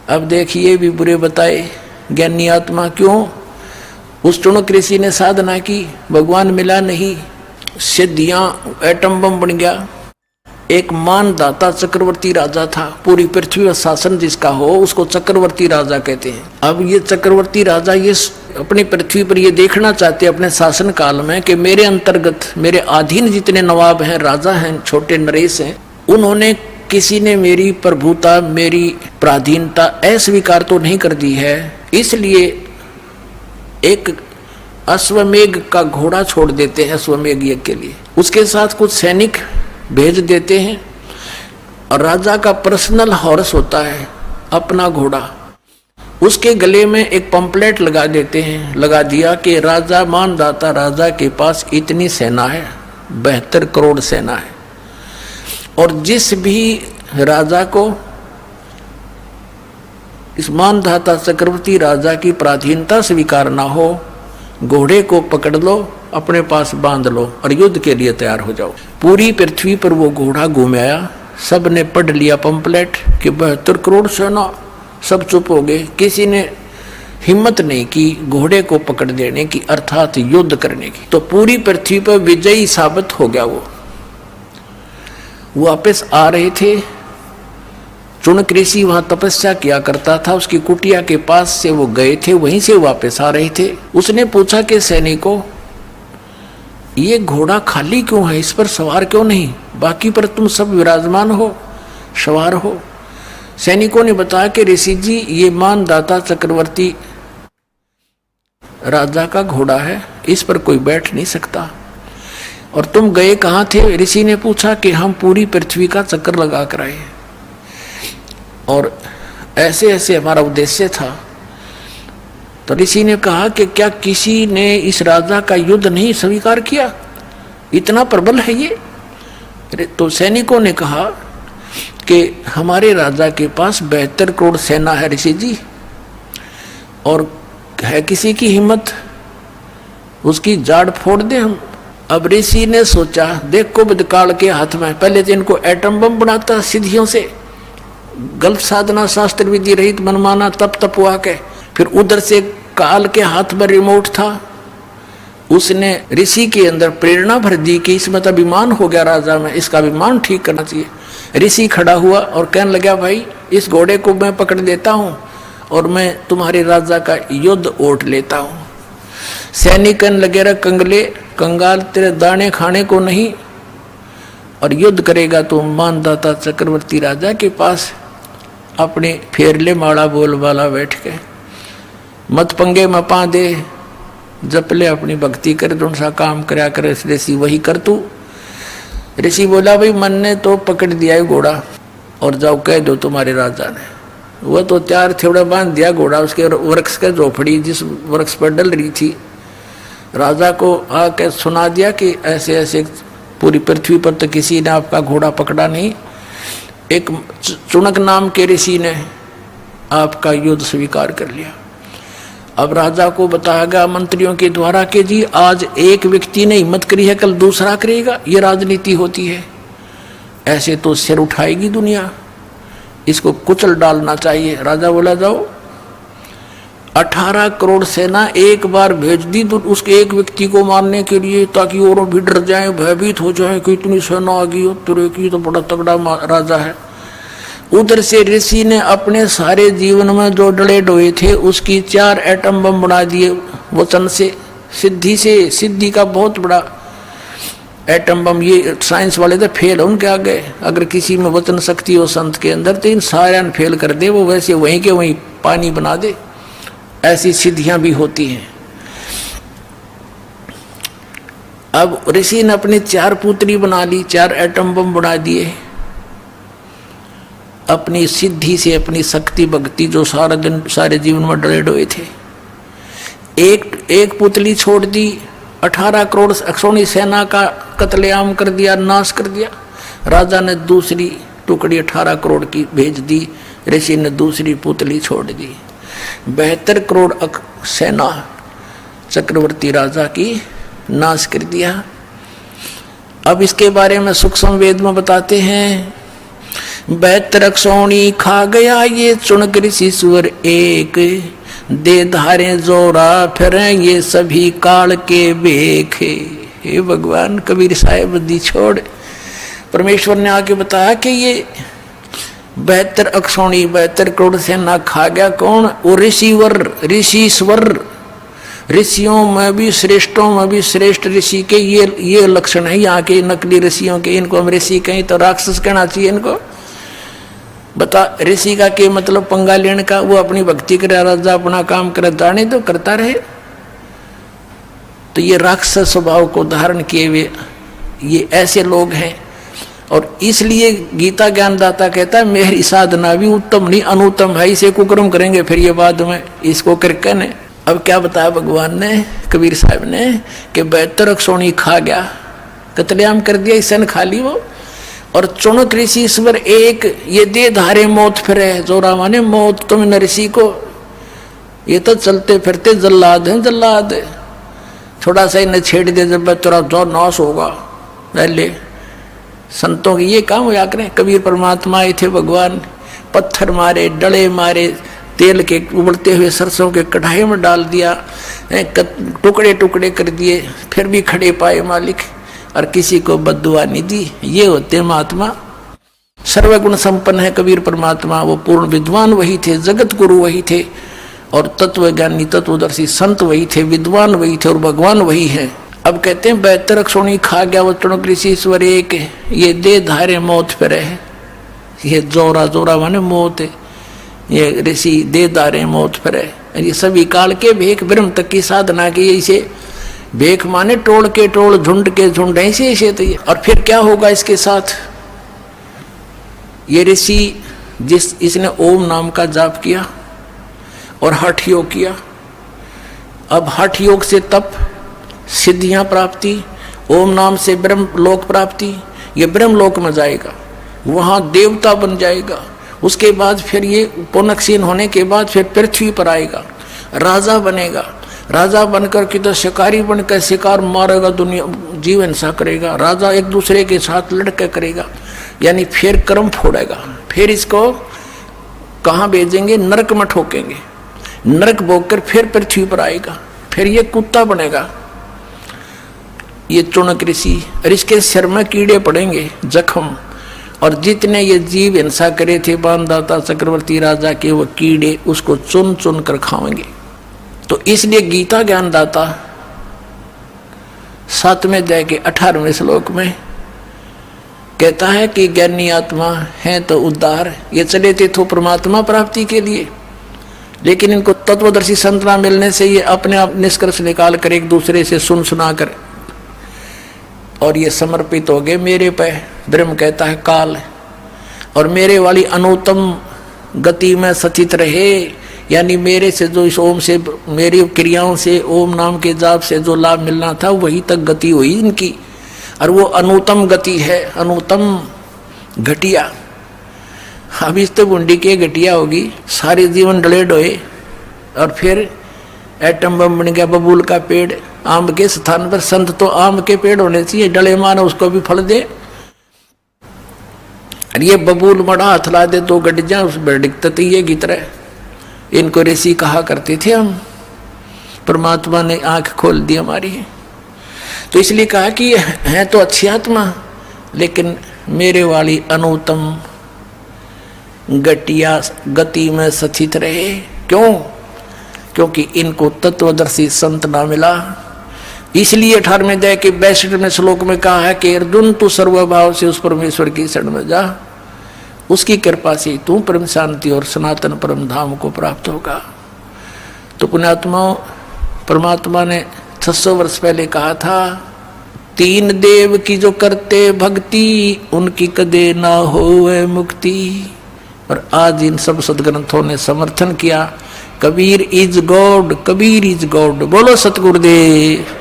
अब देखिए भी बुरे बताए ज्ञानी आत्मा क्यों? उस चुनक ऋषि ने साधना की, भगवान मिला नहीं, सिद्धियां, एटम बम बन गया। एक मानदाता चक्रवर्ती राजा था, पूरी पृथ्वी पर शासन जिसका हो उसको चक्रवर्ती राजा कहते हैं। अब ये चक्रवर्ती राजा ये अपनी पृथ्वी पर ये देखना चाहते अपने शासन काल में कि मेरे अंतर्गत मेरे अधीन जितने नवाब हैं, राजा हैं, छोटे नरेश हैं, उन्होंने किसी ने मेरी प्रभुता, मेरी पराधीनता अस्वीकार तो नहीं कर दी है। इसलिए एक अश्वमेघ का घोड़ा छोड़ देते हैं अश्वमेघ यज्ञ के लिए, उसके साथ कुछ सैनिक भेज देते हैं और राजा का पर्सनल हॉर्स होता है अपना घोड़ा, उसके गले में एक पंपलेट लगा देते हैं, लगा दिया कि राजा मानदाता राजा के पास इतनी सेना है, 72 करोड़ सेना है, और जिस भी राजा को इस मानदाता चक्रवर्ती राजा की पराधीनता स्वीकार ना हो, घोड़े को पकड़ लो, अपने पास बांध लो और युद्ध के लिए तैयार हो जाओ। पूरी पृथ्वी पर वो घोड़ा घूम आया, सब ने पढ़ लिया पंपलेट कि 72 करोड़ सेना, सब चुप हो गए, किसी ने हिम्मत नहीं की घोड़े को पकड़ देने की, अर्थात युद्ध करने की। तो पूरी पृथ्वी पर विजयी साबित हो गया। वो वापस आ रहे थे, चुनक ऋषि वहां तपस्या किया करता था, उसकी कुटिया के पास से वो गए थे, वहीं से वापस आ रहे थे। उसने पूछा कि सैनिकों, ये घोड़ा खाली क्यों है, इस पर सवार क्यों नहीं, बाकी पर तुम सब विराजमान हो, सवार हो। सैनिकों ने बताया कि ऋषि जी ये मानदाता चक्रवर्ती राजा का घोड़ा है, इस पर कोई बैठ नहीं सकता। और तुम गए कहाँ थे? ऋषि ने पूछा कि हम पूरी पृथ्वी का चक्कर लगा कर आए और ऐसे ऐसे हमारा उद्देश्य था। तो ऋषि ने कहा कि क्या किसी ने इस राजा का युद्ध नहीं स्वीकार किया, इतना प्रबल है ये? तो सैनिकों ने कहा कि हमारे राजा के पास 72 करोड़ सेना है ऋषि जी, और है किसी की हिम्मत उसकी जाड़ फोड़ दे हम। अब ऋषि ने सोचा, देखो बदकाल के हाथ में, पहले तो इनको एटम बम बनाता सिद्धियों से, गलत साधना शास्त्र विधि रहित मनमाना तप तपवा के, फिर उधर से काल के हाथ में रिमोट था, उसने ऋषि के अंदर प्रेरणा भर दी कि इसमें तो अभिमान हो गया राजा में, इसका अभिमान ठीक करना चाहिए। ऋषि खड़ा हुआ और कहने लगा, भाई इस घोड़े को मैं पकड़ देता हूँ और मैं तुम्हारे राजा का युद्ध ओट लेता हूँ। सैनिक कहने लगे, रे कंगले कंगाल, तेरे दाने खाने को नहीं, और युद्ध करेगा तो मानदाता चक्रवर्ती राजा के पास अपने फेरले माड़ा बोल वाला बैठ के, मत पंगे में पा दे, जप ले अपनी भक्ति कर, जो सा काम करया करे ऋषि वही कर तू। ऋषि बोला, भाई मन ने तो पकड़ दिया है घोड़ा, और जाओ कह दो तुम्हारे राजा ने। वह तो त्यार थोड़ा बांध दिया घोड़ा उसके वृक्ष के झोपड़ी जिस वृक्ष पर डल रही थी, राजा को आके सुना दिया कि ऐसे ऐसे पूरी पृथ्वी पर तो किसी ने आपका घोड़ा पकड़ा नहीं, एक चुनक नाम के ऋषि ने आपका युद्ध स्वीकार कर लिया। अब राजा को बताया गया मंत्रियों के द्वारा कि जी आज एक व्यक्ति ने हिम्मत करी है, कल दूसरा करेगा, ये राजनीति होती है, ऐसे तो सिर उठाएगी दुनिया, इसको कुचल डालना चाहिए। राजा बोला, जाओ 18 करोड़ सेना एक बार भेज दी तो उसके एक व्यक्ति को मारने के लिए, ताकि और भी डर जाए, भयभीत हो जाए कि इतनी सेना आ गई हो, तुरे की तो बड़ा तगड़ा राजा है। उधर से ऋषि ने अपने सारे जीवन में जो डले डोए थे उसकी 4 एटम बम बना दिए वचन से, सिद्धि का बहुत बड़ा एटम बम। ये साइंस वाले तो फेल है उनके आगे, अगर किसी में वचन शक्ति हो संत के अंदर तो इन सारे फेल कर दे, वो वैसे वहीं के वहीं पानी बना दे। ऐसी सिद्धियां भी होती हैं। अब ऋषि ने अपनी 4 पुत्री बना ली, 4 एटम बम बना दिए अपनी सिद्धि से, अपनी शक्ति भक्ति जो सारा दिन सारे जीवन में डरे डोए थे। एक पुतली छोड़ दी, 18 करोड़ अक्षोणी सेना का कत्लेआम कर दिया, नाश कर दिया। राजा ने दूसरी टुकड़ी 18 करोड़ की भेज दी, ऋषि ने दूसरी पुतली छोड़ दी। 72 करोड़ सेना चक्रवर्ती राजा की नाश कर दिया। अब इसके बारे में सूक्ष्म वेद में बताते हैं बैतरक सोनी खा गया ये चुनक ऋषिश्वर एक, दे धारे जोरा फिर ये सभी काल के बेखे। हे भगवान, कबीर साहेब बुद्धि छोड़। परमेश्वर ने आके बताया कि ये 72 अक्षौणी 72 करोड़ सेना खा गया कौन? वो ऋषिवर, ऋषिश्वर, ऋषियों में भी श्रेष्ठों में भी श्रेष्ठ ऋषि के ये लक्षण है यहाँ के नकली ऋषियों के। इनको हम ऋषि कहीं तो राक्षस कहना चाहिए इनको। बता, ऋषि का के मतलब पंगा लेने का? वो अपनी भक्ति करे, राजा अपना काम करे, दाने तो करता रहे। तो ये राक्षस स्वभाव को धारण किए हुए ये ऐसे लोग हैं। और इसलिए गीता ज्ञानदाता कहता है मेरी साधना भी उत्तम नहीं अनुत्तम है, इसे कुकर्म करेंगे फिर ये बाद में इसको करके ने। अब क्या बताया भगवान ने, कबीर साहब ने, कि 72 अक्षौणी खा गया, कतलेआम कर दिया, सन खा ली वो। और चुनक ऋषिश्वर एक, ये दे धारे मौत फिरे। जोरा माने मौत। तुम ऋषि को, ये तो चलते फिरते जल्लाद हैं, जल्लाद। थोड़ा सा इन्हें छेड़ दे जब तेरा जो नाश होगा। पहले संतों के ये काम होया करें। कबीर परमात्मा आए थे भगवान, पत्थर मारे, डले मारे, तेल के उबलते हुए सरसों के कढ़ाई में डाल दिया, टुकड़े टुकड़े कर दिए, फिर भी खड़े पाए मालिक, और किसी को बद्दुआ नहीं दी। ये होते महात्मा। सर्वगुण संपन्न है कबीर परमात्मा। वो पूर्ण विद्वान वही थे, जगत गुरु वही थे, और तत्वज्ञानी तत्वदर्शी संत वही थे, विद्वान वही थे, और भगवान वही है। अब कहते हैं 72 अक्षौणी खा गया वो चुनक ऋषिश्वर एक, ये दे धारे मौत फिरे है। ये जोरा, जोरा माने मौत है। ये ऋषि दे धारे मौत फिरे। ये सभी काल के भेख ब्रह्म तक की साधना की। इसे भेख माने टोल के टोल, झुंड के झुंड, ऐसे ऐसे। तो ये और फिर क्या होगा इसके साथ? ये ऋषि इसने ओम नाम का जाप किया और हठ योग किया। अब हठ योग से तप, सिद्धियां प्राप्ति, ओम नाम से ब्रह्म लोक प्राप्ति। ये ब्रह्म लोक में जाएगा, वहां देवता बन जाएगा। उसके बाद फिर ये पुनक्षीण होने के बाद फिर पृथ्वी पर आएगा, राजा बनेगा। राजा बनकर के तो शिकारी बनकर शिकार मारेगा, दुनिया जीव हिंसा करेगा, राजा एक दूसरे के साथ लड़के करेगा, यानी फिर कर्म फोड़ेगा। फिर इसको कहाँ भेजेंगे? नरक में ठोकेंगे। नरक भोग कर फिर पृथ्वी पर आएगा, फिर ये कुत्ता बनेगा ये चुनक ऋषि। और इसके सिर में कीड़े पड़ेंगे, जख्म। और जितने ये जीव हिंसा करे थे बाणदाता चक्रवर्ती राजा के, वो कीड़े उसको चुन चुन कर खाएंगे। तो इसलिए गीता ज्ञानदाता 7वें अध्याय के 18वें श्लोक में कहता है कि ज्ञानी आत्मा है तो उद्धार। ये चले थे तो परमात्मा प्राप्ति के लिए, लेकिन इनको तत्वदर्शी संत ना मिलने से ये अपने आप निष्कर्ष निकाल कर एक दूसरे से सुन सुना कर और ये समर्पित हो गए मेरे पे। ब्रह्म कहता है काल, और मेरे वाली अनुत्तम गति में सचित रहे, यानी मेरे से जो इस ओम से, मेरी क्रियाओं से, ओम नाम के जाप से जो लाभ मिलना था वही तक गति हुई इनकी। और वो अनुत्तम गति है, अनुत्तम घटिया। अब इस तो बुंडी के घटिया होगी, सारे जीवन डले डोए, और फिर एटम बम बन गया, बबूल का पेड़। आम के स्थान पर संत तो आम के पेड़ होने चाहिए, डले मानो उसको भी फल दे। और ये बबूल बड़ा हाथ ला दे तो गट जा, उस पर दिखते ये की तरह। इनको ऋषि कहा करते थे हम। परमात्मा ने आंख खोल दी हमारी। तो इसलिए कहा कि है तो अच्छी आत्मा, लेकिन मेरे वाली अनुत्तम घटिया गति में सचित रहे। क्यों? क्योंकि इनको तत्वदर्शी संत ना मिला। इसलिए 18वें अध्याय के 62वें श्लोक में कहा है कि अर्जुन तू सर्वभाव से उस परमेश्वर की शरण में जा, उसकी कृपा से तू परम शांति और सनातन परम धाम को प्राप्त होगा। तो पुण्यात्माओं, परमात्मा ने 600 वर्ष पहले कहा था, 3 देव की जो करते भक्ति उनकी कदे ना होवे मुक्ति। और आज इन सब सदग्रंथों ने समर्थन किया, Kabir is God, Kabir is God. बोलो सतगुरुदेव।